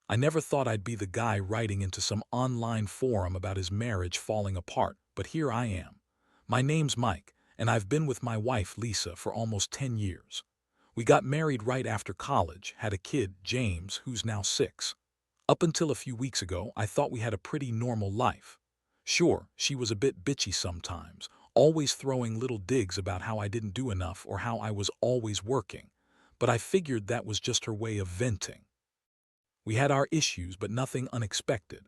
I never thought I'd be the guy writing into some online forum about his marriage falling apart, but here I am. My name's Mike, and I've been with my wife, Lisa, for almost 10 years. We got married right after college, had a kid, James, who's now 6. Up until a few weeks ago, I thought we had a pretty normal life. Sure, she was a bit bitchy sometimes, always throwing little digs about how I didn't do enough or how I was always working, but I figured that was just her way of venting. We had our issues, but nothing unexpected.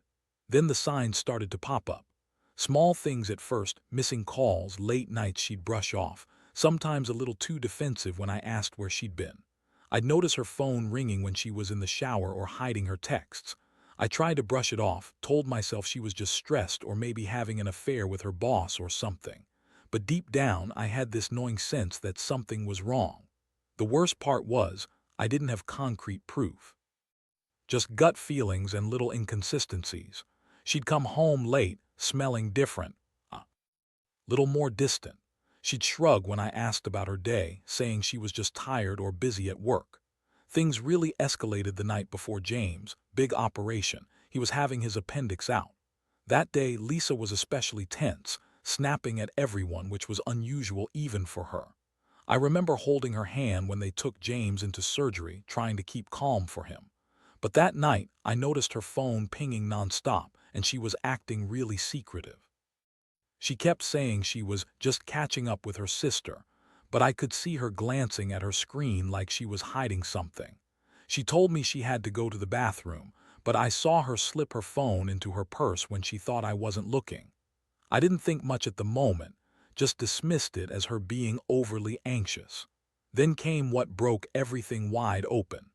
Then the signs started to pop up. Small things at first, missing calls, late nights she'd brush off, sometimes a little too defensive when I asked where she'd been. I'd notice her phone ringing when she was in the shower or hiding her texts. I tried to brush it off, told myself she was just stressed or maybe having an affair with her boss or something. But deep down, I had this gnawing sense that something was wrong. The worst part was, I didn't have concrete proof. Just gut feelings and little inconsistencies. She'd come home late, smelling different, a little more distant. She'd shrug when I asked about her day, saying she was just tired or busy at work. Things really escalated the night before James' big operation. He was having his appendix out. That day, Lisa was especially tense, snapping at everyone, which was unusual even for her. I remember holding her hand when they took James into surgery, trying to keep calm for him. But that night, I noticed her phone pinging nonstop, and she was acting really secretive. She kept saying she was just catching up with her sister, but I could see her glancing at her screen like she was hiding something. She told me she had to go to the bathroom, but I saw her slip her phone into her purse when she thought I wasn't looking. I didn't think much at the moment, just dismissed it as her being overly anxious. Then came what broke everything wide open.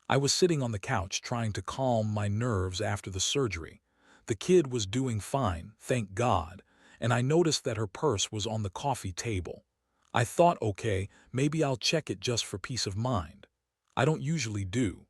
I was sitting on the couch trying to calm my nerves after the surgery. The kid was doing fine, thank God, and I noticed that her purse was on the coffee table. I thought, okay, maybe I'll check it just for peace of mind. I don't usually do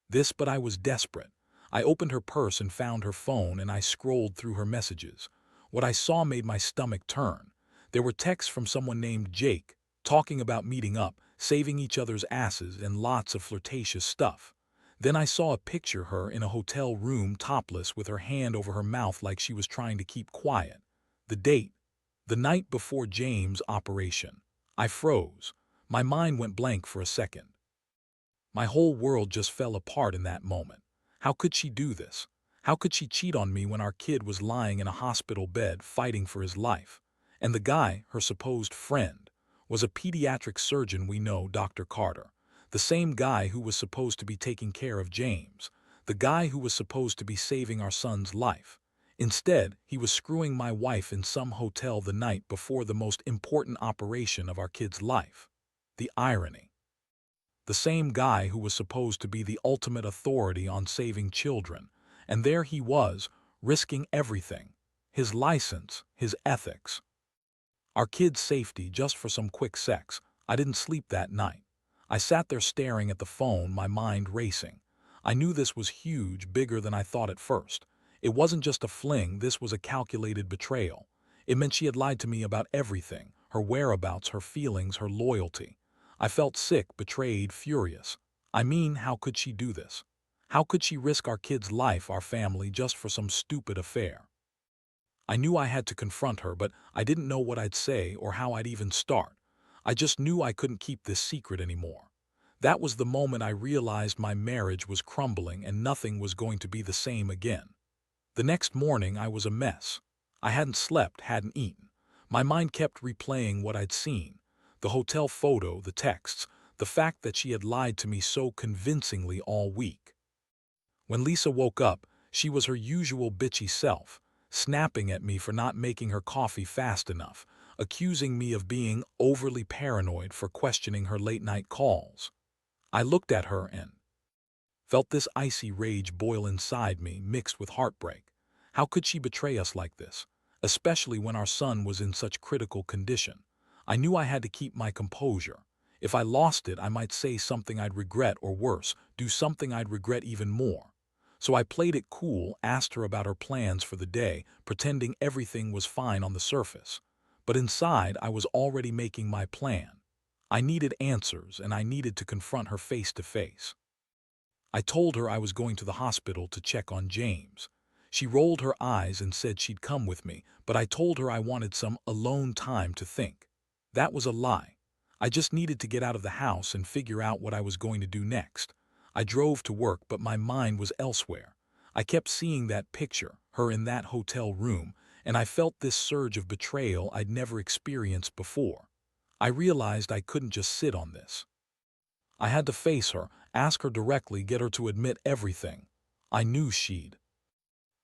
this, but I was desperate. I opened her purse and found her phone, and I scrolled through her messages. What I saw made my stomach turn. There were texts from someone named Jake, talking about meeting up, saving each other's asses, and lots of flirtatious stuff. Then I saw a picture her in a hotel room topless with her hand over her mouth like she was trying to keep quiet. The date, the night before James' operation. I froze. My mind went blank for a second. My whole world just fell apart in that moment. How could she do this? How could she cheat on me when our kid was lying in a hospital bed fighting for his life? And the guy, her supposed friend, was a pediatric surgeon we know, Dr. Carter. The same guy who was supposed to be taking care of James. The guy who was supposed to be saving our son's life. Instead, he was screwing my wife in some hotel the night before the most important operation of our kid's life. The irony. The same guy who was supposed to be the ultimate authority on saving children, and there he was, risking everything. His license, his ethics. Our kid's safety just for some quick sex. I didn't sleep that night. I sat there staring at the phone, my mind racing. I knew this was huge, bigger than I thought at first. It wasn't just a fling, this was a calculated betrayal. It meant she had lied to me about everything, her whereabouts, her feelings, her loyalty. I felt sick, betrayed, furious. I mean, how could she do this? How could she risk our kid's life, our family, just for some stupid affair? I knew I had to confront her, but I didn't know what I'd say or how I'd even start. I just knew I couldn't keep this secret anymore. That was the moment I realized my marriage was crumbling and nothing was going to be the same again. The next morning, I was a mess. I hadn't slept, hadn't eaten. My mind kept replaying what I'd seen. The hotel photo, the texts, the fact that she had lied to me so convincingly all week. When Lisa woke up, she was her usual bitchy self, snapping at me for not making her coffee fast enough, accusing me of being overly paranoid for questioning her late-night calls. I looked at her and felt this icy rage boil inside me, mixed with heartbreak. How could she betray us like this, especially when our son was in such critical condition? I knew I had to keep my composure. If I lost it, I might say something I'd regret, or worse, do something I'd regret even more. So I played it cool, asked her about her plans for the day, pretending everything was fine on the surface. But inside, I was already making my plan. I needed answers, and I needed to confront her face to face. I told her I was going to the hospital to check on James. She rolled her eyes and said she'd come with me, but I told her I wanted some alone time to think. That was a lie. I just needed to get out of the house and figure out what I was going to do next. I drove to work, but my mind was elsewhere. I kept seeing that picture, her in that hotel room, and I felt this surge of betrayal I'd never experienced before. I realized I couldn't just sit on this. I had to face her, ask her directly, get her to admit everything. I knew she'd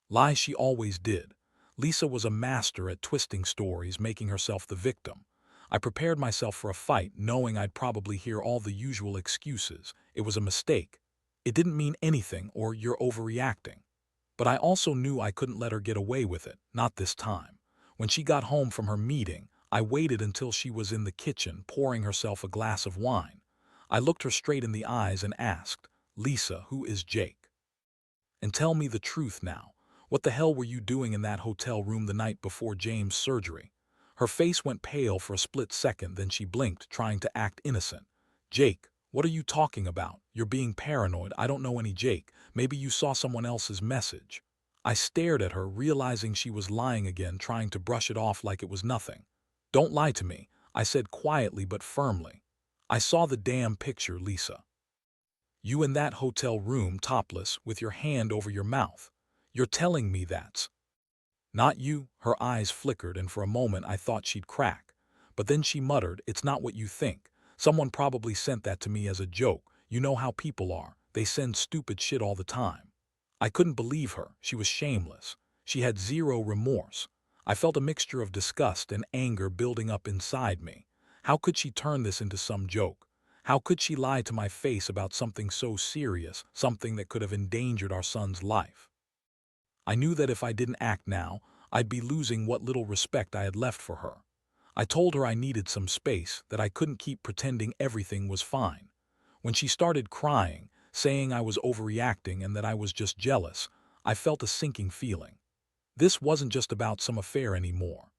lie. She always did. Lisa was a master at twisting stories, making herself the victim. I prepared myself for a fight, knowing I'd probably hear all the usual excuses. It was a mistake. It didn't mean anything, or you're overreacting. But I also knew I couldn't let her get away with it, not this time. When she got home from her meeting, I waited until she was in the kitchen pouring herself a glass of wine. I looked her straight in the eyes and asked, "Lisa, who is Jake? And tell me the truth now. What the hell were you doing in that hotel room the night before James' surgery?" Her face went pale for a split second, then she blinked, trying to act innocent. "Jake, what are you talking about? You're being paranoid. I don't know any Jake. Maybe you saw someone else's message." I stared at her, realizing she was lying again, trying to brush it off like it was nothing. "Don't lie to me," I said quietly but firmly. "I saw the damn picture, Lisa. You in that hotel room, topless, with your hand over your mouth. You're telling me that's not you?" Her eyes flickered, and for a moment I thought she'd crack. But then she muttered, "It's not what you think. Someone probably sent that to me as a joke. You know how people are. They send stupid shit all the time." I couldn't believe her. She was shameless. She had zero remorse. I felt a mixture of disgust and anger building up inside me. How could she turn this into some joke? How could she lie to my face about something so serious, something that could have endangered our son's life? I knew that if I didn't act now, I'd be losing what little respect I had left for her. I told her I needed some space, that I couldn't keep pretending everything was fine. When she started crying, saying I was overreacting and that I was just jealous, I felt a sinking feeling. This wasn't just about some affair anymore.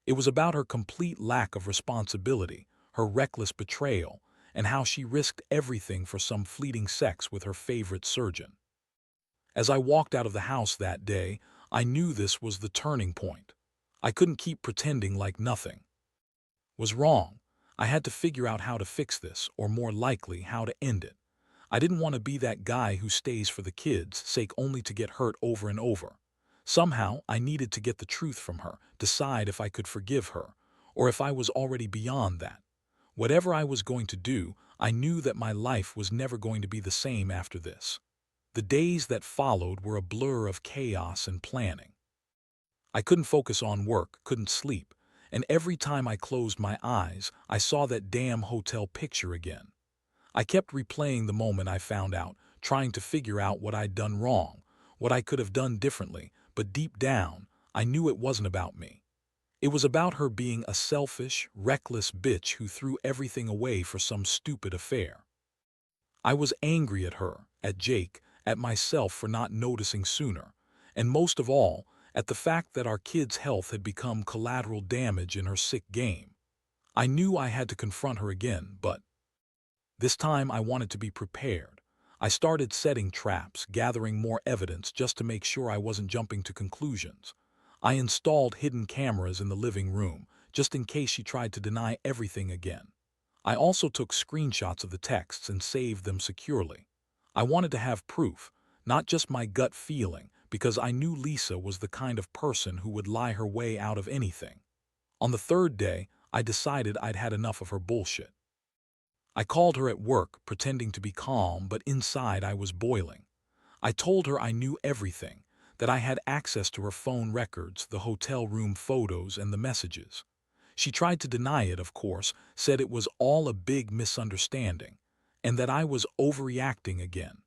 It was about her complete lack of responsibility, her reckless betrayal, and how she risked everything for some fleeting sex with her favorite surgeon. As I walked out of the house that day, I knew this was the turning point. I couldn't keep pretending like nothing was wrong. I had to figure out how to fix this, or more likely, how to end it. I didn't want to be that guy who stays for the kids' sake only to get hurt over and over. Somehow, I needed to get the truth from her, decide if I could forgive her, or if I was already beyond that. Whatever I was going to do, I knew that my life was never going to be the same after this. The days that followed were a blur of chaos and planning. I couldn't focus on work, couldn't sleep, and every time I closed my eyes, I saw that damn hotel picture again. I kept replaying the moment I found out, trying to figure out what I'd done wrong, what I could have done differently, but deep down, I knew it wasn't about me. It was about her being a selfish, reckless bitch who threw everything away for some stupid affair. I was angry at her, at Jake, at myself for not noticing sooner, and most of all, at the fact that our kid's health had become collateral damage in her sick game. I knew I had to confront her again, but this time I wanted to be prepared. I started setting traps, gathering more evidence just to make sure I wasn't jumping to conclusions. I installed hidden cameras in the living room, just in case she tried to deny everything again. I also took screenshots of the texts and saved them securely. I wanted to have proof, not just my gut feeling, because I knew Lisa was the kind of person who would lie her way out of anything. On the third day, I decided I'd had enough of her bullshit. I called her at work, pretending to be calm, but inside I was boiling. I told her I knew everything, that I had access to her phone records, the hotel room photos, and the messages. She tried to deny it, of course, said it was all a big misunderstanding, and that I was overreacting again.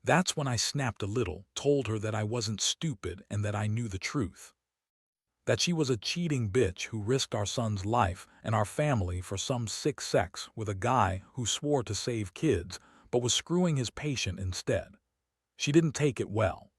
That's when I snapped a little, told her that I wasn't stupid and that I knew the truth. That she was a cheating bitch who risked our son's life and our family for some sick sex with a guy who swore to save kids but was screwing his patient instead. She didn't take it well.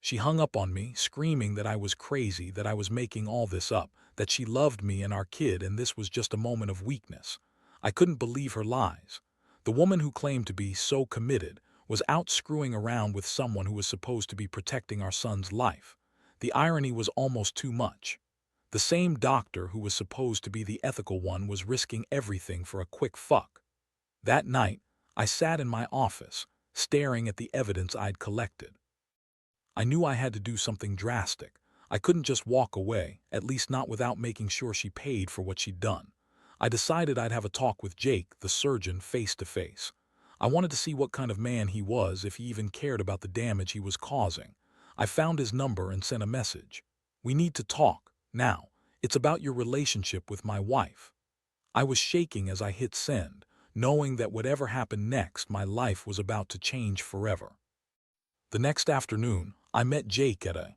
She hung up on me, screaming that I was crazy, that I was making all this up, that she loved me and our kid and this was just a moment of weakness. I couldn't believe her lies. The woman who claimed to be so committed was out screwing around with someone who was supposed to be protecting our son's life. The irony was almost too much. The same doctor who was supposed to be the ethical one was risking everything for a quick fuck. That night, I sat in my office, staring at the evidence I'd collected. I knew I had to do something drastic. I couldn't just walk away, at least not without making sure she paid for what she'd done. I decided I'd have a talk with Jake, the surgeon, face to face. I wanted to see what kind of man he was, if he even cared about the damage he was causing. I found his number and sent a message. "We need to talk, now. It's about your relationship with my wife." I was shaking as I hit send, knowing that whatever happened next, my life was about to change forever. The next afternoon, I met Jake at a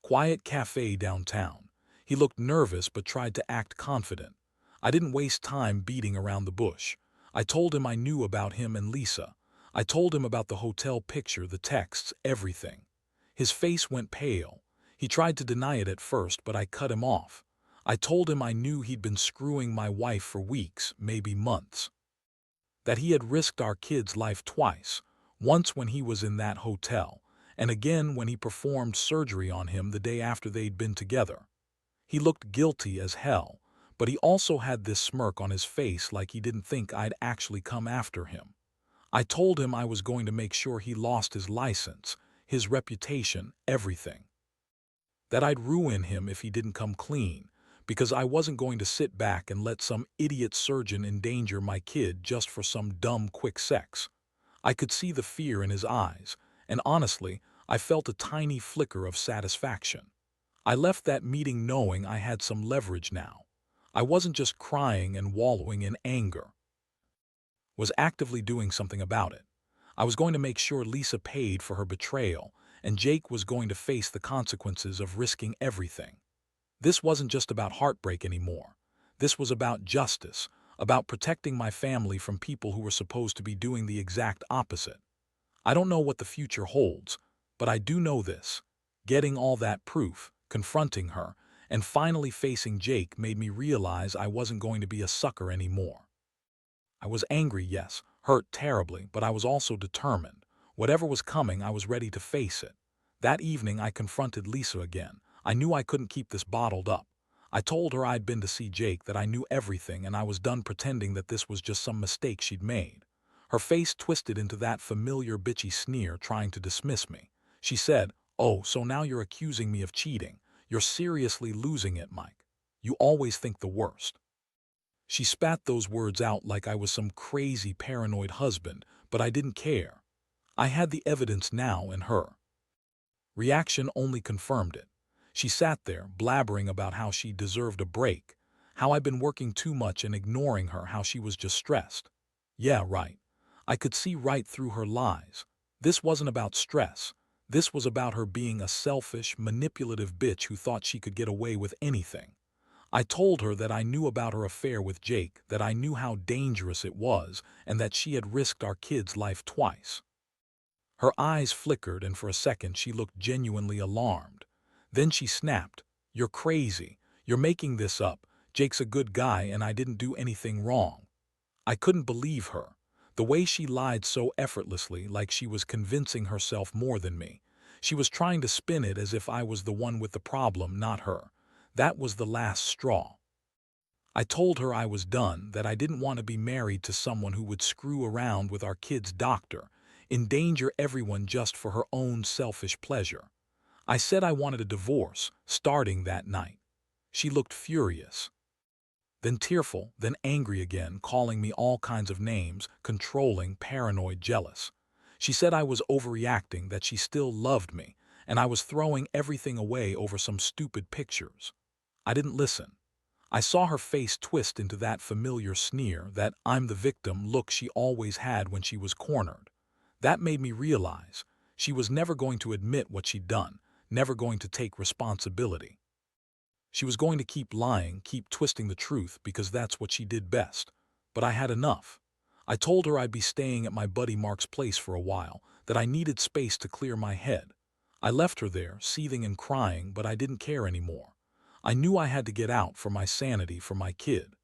quiet cafe downtown. He looked nervous but tried to act confident. I didn't waste time beating around the bush. I told him I knew about him and Lisa. I told him about the hotel picture, the texts, everything. His face went pale. He tried to deny it at first, but I cut him off. I told him I knew he'd been screwing my wife for weeks, maybe months. That he had risked our kid's life twice, once when he was in that hotel, and again when he performed surgery on him the day after they'd been together. He looked guilty as hell, but he also had this smirk on his face like he didn't think I'd actually come after him. I told him I was going to make sure he lost his license, his reputation, everything. That I'd ruin him if he didn't come clean, because I wasn't going to sit back and let some idiot surgeon endanger my kid just for some dumb quick sex. I could see the fear in his eyes, and honestly, I felt a tiny flicker of satisfaction. I left that meeting knowing I had some leverage now. I wasn't just crying and wallowing in anger. I was actively doing something about it. I was going to make sure Lisa paid for her betrayal, and Jake was going to face the consequences of risking everything. This wasn't just about heartbreak anymore. This was about justice, about protecting my family from people who were supposed to be doing the exact opposite. I don't know what the future holds, but I do know this. Getting all that proof, confronting her, and finally facing Jake made me realize I wasn't going to be a sucker anymore. I was angry, yes, hurt terribly, but I was also determined. Whatever was coming, I was ready to face it. That evening, I confronted Lisa again. I knew I couldn't keep this bottled up. I told her I'd been to see Jake, that I knew everything, and I was done pretending that this was just some mistake she'd made. Her face twisted into that familiar bitchy sneer, trying to dismiss me. She said, "Oh, so now you're accusing me of cheating. You're seriously losing it, Mike. You always think the worst." She spat those words out like I was some crazy paranoid husband, but I didn't care. I had the evidence now, and her reaction only confirmed it. She sat there, blabbering about how she deserved a break, how I'd been working too much and ignoring her, how she was just stressed. Yeah, right. I could see right through her lies. This wasn't about stress. This was about her being a selfish, manipulative bitch who thought she could get away with anything. I told her that I knew about her affair with Jake, that I knew how dangerous it was, and that she had risked our kid's life twice. Her eyes flickered, and for a second she looked genuinely alarmed. Then she snapped, "You're crazy. You're making this up. Jake's a good guy and I didn't do anything wrong." I couldn't believe her. The way she lied so effortlessly, like she was convincing herself more than me. She was trying to spin it as if I was the one with the problem, not her. That was the last straw. I told her I was done, that I didn't want to be married to someone who would screw around with our kid's doctor, endanger everyone just for her own selfish pleasure. I said I wanted a divorce, starting that night. She looked furious, then tearful, then angry again, calling me all kinds of names, controlling, paranoid, jealous. She said I was overreacting, that she still loved me, and I was throwing everything away over some stupid pictures. I didn't listen. I saw her face twist into that familiar sneer, that "I'm the victim" look she always had when she was cornered. That made me realize she was never going to admit what she'd done, never going to take responsibility. She was going to keep lying, keep twisting the truth, because that's what she did best. But I had enough. I told her I'd be staying at my buddy Mark's place for a while, that I needed space to clear my head. I left her there, seething and crying, but I didn't care anymore. I knew I had to get out, for my sanity, for my kid.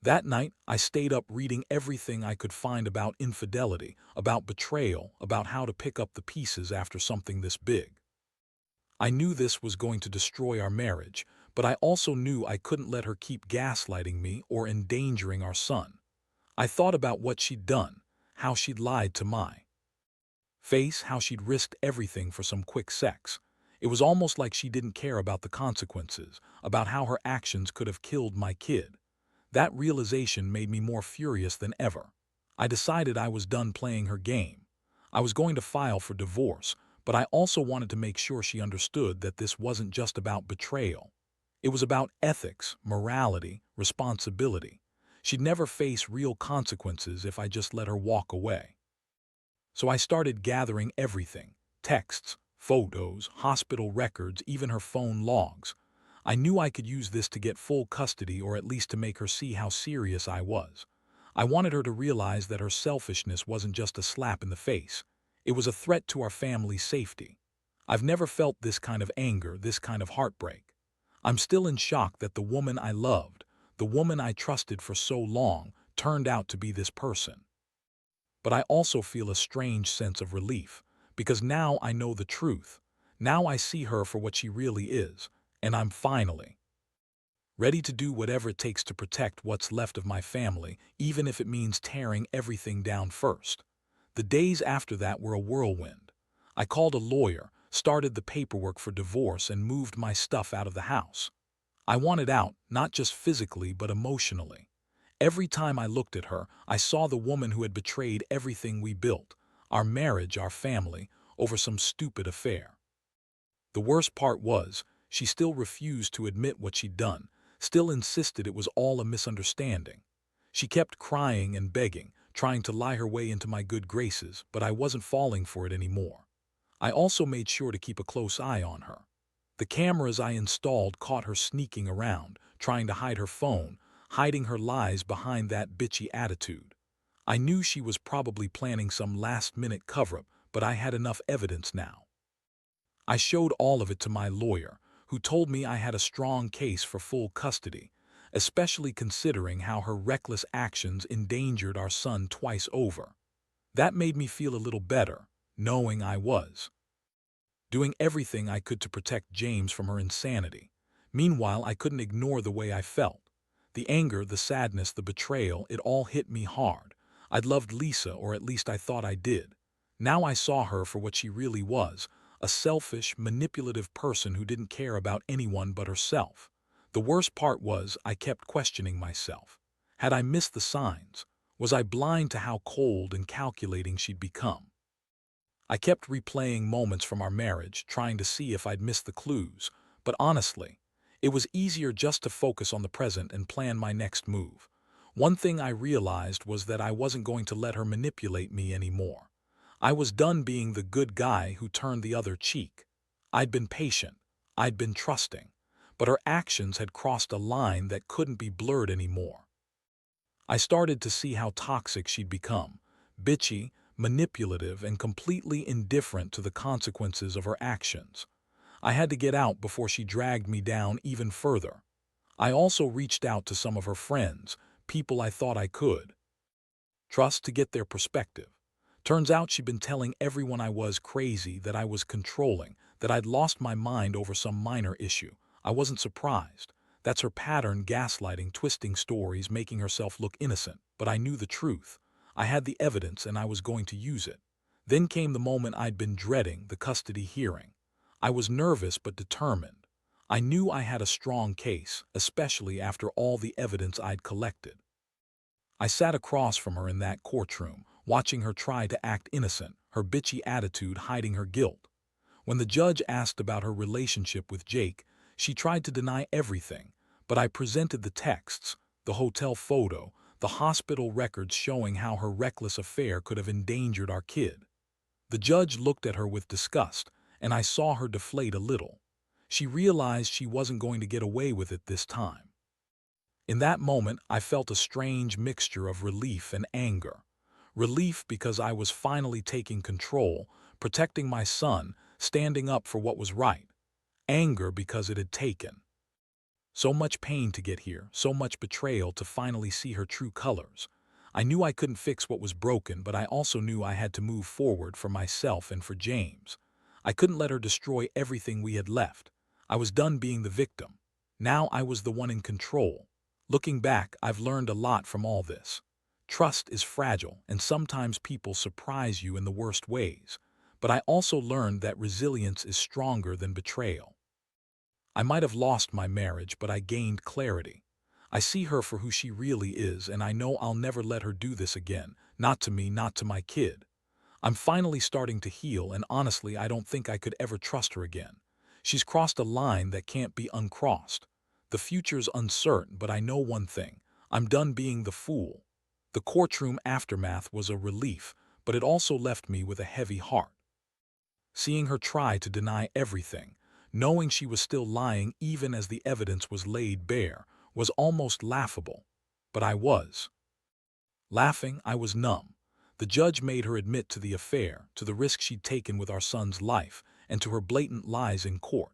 That night, I stayed up reading everything I could find about infidelity, about betrayal, about how to pick up the pieces after something this big. I knew this was going to destroy our marriage, but I also knew I couldn't let her keep gaslighting me or endangering our son. I thought about what she'd done, how she'd lied to my face, how she'd risked everything for some quick sex. It was almost like she didn't care about the consequences, about how her actions could have killed my kid. That realization made me more furious than ever. I decided I was done playing her game. I was going to file for divorce, but I also wanted to make sure she understood that this wasn't just about betrayal. It was about ethics, morality, responsibility. She'd never face real consequences if I just let her walk away. So I started gathering everything: texts, photos, hospital records, even her phone logs. I knew I could use this to get full custody, or at least to make her see how serious I was. I wanted her to realize that her selfishness wasn't just a slap in the face. It was a threat to our family's safety. I've never felt this kind of anger, this kind of heartbreak. I'm still in shock that the woman I loved, the woman I trusted for so long, turned out to be this person. But I also feel a strange sense of relief, because now I know the truth. Now I see her for what she really is, and I'm finally ready to do whatever it takes to protect what's left of my family, even if it means tearing everything down first. The days after that were a whirlwind. I called a lawyer, started the paperwork for divorce, and moved my stuff out of the house. I wanted out, not just physically but emotionally. Every time I looked at her, I saw the woman who had betrayed everything we built, our marriage, our family, over some stupid affair. The worst part was, she still refused to admit what she'd done, still insisted it was all a misunderstanding. She kept crying and begging, trying to lie her way into my good graces, but I wasn't falling for it anymore. I also made sure to keep a close eye on her. The cameras I installed caught her sneaking around, trying to hide her phone, hiding her lies behind that bitchy attitude. I knew she was probably planning some last-minute cover-up, but I had enough evidence now. I showed all of it to my lawyer, who told me I had a strong case for full custody, especially considering how her reckless actions endangered our son twice over. That made me feel a little better, knowing I was doing everything I could to protect James from her insanity. Meanwhile, I couldn't ignore the way I felt. The anger, the sadness, the betrayal, it all hit me hard. I'd loved Lisa, or at least I thought I did. Now I saw her for what she really was, a selfish, manipulative person who didn't care about anyone but herself. The worst part was, I kept questioning myself. Had I missed the signs? Was I blind to how cold and calculating she'd become? I kept replaying moments from our marriage, trying to see if I'd missed the clues, but honestly, it was easier just to focus on the present and plan my next move. One thing I realized was that I wasn't going to let her manipulate me anymore. I was done being the good guy who turned the other cheek. I'd been patient, I'd been trusting, but her actions had crossed a line that couldn't be blurred anymore. I started to see how toxic she'd become: bitchy, manipulative, and completely indifferent to the consequences of her actions. I had to get out before she dragged me down even further. I also reached out to some of her friends, people I thought I could trust, to get their perspective. Turns out she'd been telling everyone I was crazy, that I was controlling, that I'd lost my mind over some minor issue. I wasn't surprised. That's her pattern: gaslighting, twisting stories, making herself look innocent. But I knew the truth. I had the evidence, and I was going to use it. Then came the moment I'd been dreading: the custody hearing. I was nervous but determined. I knew I had a strong case, especially after all the evidence I'd collected. I sat across from her in that courtroom, watching her try to act innocent, her bitchy attitude hiding her guilt. When the judge asked about her relationship with Jake, she tried to deny everything, but I presented the texts, the hotel photo, the hospital records showing how her reckless affair could have endangered our kid. The judge looked at her with disgust, and I saw her deflate a little. She realized she wasn't going to get away with it this time. In that moment, I felt a strange mixture of relief and anger. Relief because I was finally taking control, protecting my son, standing up for what was right. Anger because it had taken So much pain to get here, so much betrayal to finally see her true colors. I knew I couldn't fix what was broken, but I also knew I had to move forward for myself and for James. I couldn't let her destroy everything we had left. I was done being the victim. Now I was the one in control. Looking back, I've learned a lot from all this. Trust is fragile, and sometimes people surprise you in the worst ways. But I also learned that resilience is stronger than betrayal. I might have lost my marriage, but I gained clarity. I see her for who she really is, and I know I'll never let her do this again. Not to me, not to my kid. I'm finally starting to heal, and honestly, I don't think I could ever trust her again. She's crossed a line that can't be uncrossed. The future's uncertain, but I know one thing. I'm done being the fool. The courtroom aftermath was a relief, but it also left me with a heavy heart. Seeing her try to deny everything, knowing she was still lying even as the evidence was laid bare, was almost laughable. But I was. Laughing, I was numb. The judge made her admit to the affair, to the risk she'd taken with our son's life, and to her blatant lies in court.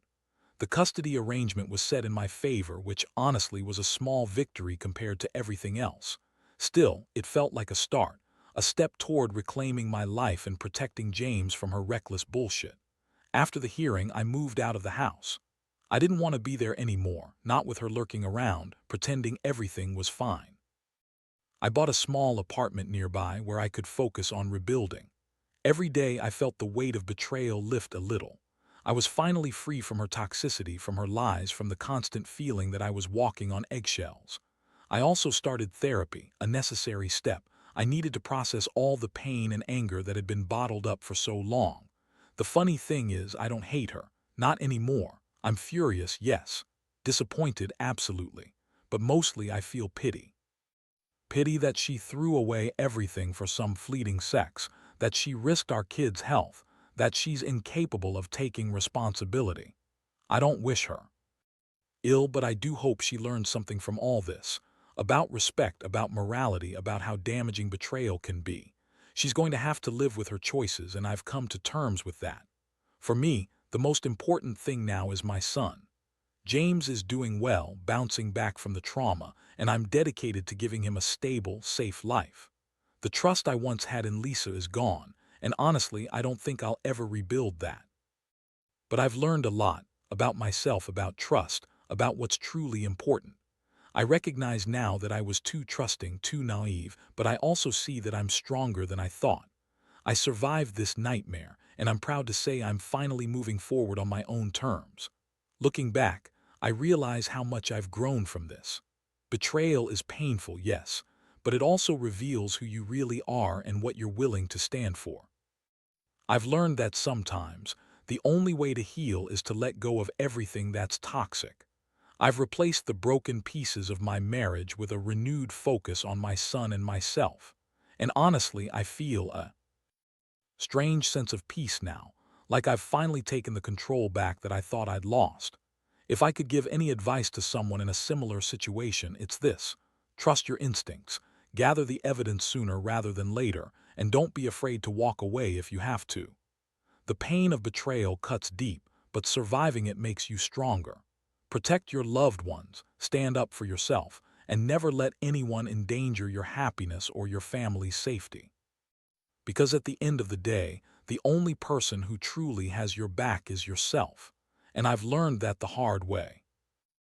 The custody arrangement was set in my favor, which honestly was a small victory compared to everything else. Still, it felt like a start, a step toward reclaiming my life and protecting James from her reckless bullshit. After the hearing, I moved out of the house. I didn't want to be there anymore, not with her lurking around, pretending everything was fine. I bought a small apartment nearby where I could focus on rebuilding. Every day I felt the weight of betrayal lift a little. I was finally free from her toxicity, from her lies, from the constant feeling that I was walking on eggshells. I also started therapy, a necessary step. I needed to process all the pain and anger that had been bottled up for so long. The funny thing is, I don't hate her. Not anymore. I'm furious, yes. Disappointed, absolutely. But mostly I feel pity. Pity that she threw away everything for some fleeting sex, that she risked our kids' health, that she's incapable of taking responsibility. I don't wish her ill, but I do hope she learns something from all this. About respect, about morality, about how damaging betrayal can be. She's going to have to live with her choices, and I've come to terms with that. For me, the most important thing now is my son. James is doing well, bouncing back from the trauma, and I'm dedicated to giving him a stable, safe life. The trust I once had in Lisa is gone, and honestly, I don't think I'll ever rebuild that. But I've learned a lot about myself, about trust, about what's truly important. I recognize now that I was too trusting, too naive, but I also see that I'm stronger than I thought. I survived this nightmare, and I'm proud to say I'm finally moving forward on my own terms. Looking back, I realize how much I've grown from this. Betrayal is painful, yes, but it also reveals who you really are and what you're willing to stand for. I've learned that sometimes, the only way to heal is to let go of everything that's toxic. I've replaced the broken pieces of my marriage with a renewed focus on my son and myself. And honestly, I feel a strange sense of peace now, like I've finally taken the control back that I thought I'd lost. If I could give any advice to someone in a similar situation, it's this: trust your instincts, gather the evidence sooner rather than later, and don't be afraid to walk away if you have to. The pain of betrayal cuts deep, but surviving it makes you stronger. Protect your loved ones, stand up for yourself, and never let anyone endanger your happiness or your family's safety. Because at the end of the day, the only person who truly has your back is yourself. And I've learned that the hard way.